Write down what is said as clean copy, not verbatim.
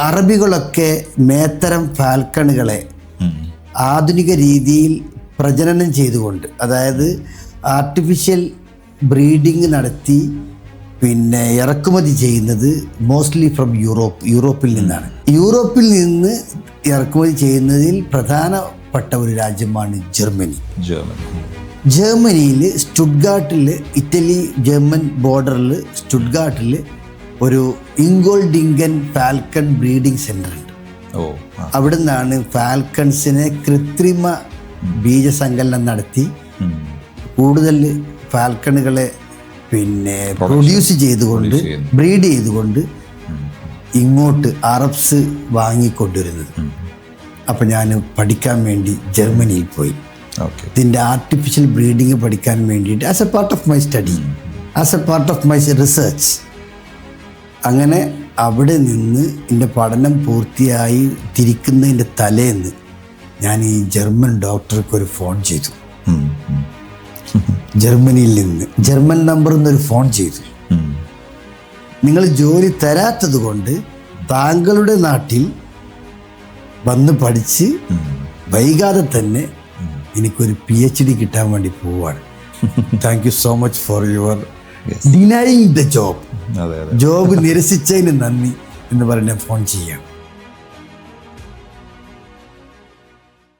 അറബികളൊക്കെ മേത്തരം ഫാൽക്കണുകളെ ആധുനിക രീതിയിൽ പ്രജനനം ചെയ്തുകൊണ്ട്, അതായത് ആർട്ടിഫിഷ്യൽ ബ്രീഡിങ് നടത്തി പിന്നെ ഇറക്കുമതി ചെയ്യുന്നത് മോസ്റ്റ്ലി ഫ്രം യൂറോപ്പിൽ നിന്നാണ്. യൂറോപ്പിൽ നിന്ന് ഇറക്കുമതി ചെയ്യുന്നതിൽ പ്രധാനപ്പെട്ട ഒരു രാജ്യമാണ് ജർമ്മനി. ജർമ്മനിയിൽ സ്റ്റുട്ട്ഗാർട്ടിൽ, ഇറ്റലി ജർമ്മൻ ബോർഡറിൽ സ്റ്റുട്ട്ഗാർട്ടിൽ ഒരു ഇംഗോൾഡിംഗൻ ഫാൽക്കൺ ബ്രീഡിംഗ് സെൻ്റർ ഉണ്ട്. അവിടെ നിന്നാണ് ഫാൽക്കൺസിനെ കൃത്രിമ ബീജസങ്കലനം നടത്തി കൂടുതൽ ഫാൽക്കണുകളെ പിന്നെ പ്രൊഡ്യൂസ് ചെയ്തുകൊണ്ട് ബ്രീഡ് ചെയ്തുകൊണ്ട് ഇങ്ങോട്ട് അറബ്സ് വാങ്ങിക്കൊണ്ടിരുന്നത്. അപ്പം ഞാൻ പഠിക്കാൻ വേണ്ടി ജർമ്മനിയിൽ പോയി. ഇതിൻ്റെ ആർട്ടിഫിഷ്യൽ ബ്രീഡിങ് പഠിക്കാൻ വേണ്ടിയിട്ട് as A part of my study, as A part of my research. അങ്ങനെ അവിടെ നിന്ന് എൻ്റെ പഠനം പൂർത്തിയായി തിരിക്കുന്നതിൻ്റെ തലേന്ന് ഞാൻ ഈ ജർമ്മൻ ഡോക്ടർക്ക് ഒരു ഫോൺ ചെയ്തു. ജർമ്മനിയിൽ നിന്ന് ജർമ്മൻ നമ്പറിൽ നിന്നൊരു ഫോൺ ചെയ്തു. നിങ്ങൾ ജോലി തരാത്തത് കൊണ്ട് താങ്കളുടെ നാട്ടിൽ വന്ന് പഠിച്ച് വൈകാതെ തന്നെ എനിക്കൊരു PhD കിട്ടാൻ വേണ്ടി പോവാണ്. Thank you so much for your denying the job. Job നിരസിച്ചതിന് നന്ദി എന്ന് പറഞ്ഞ് ഫോൺ ചെയ്യാം.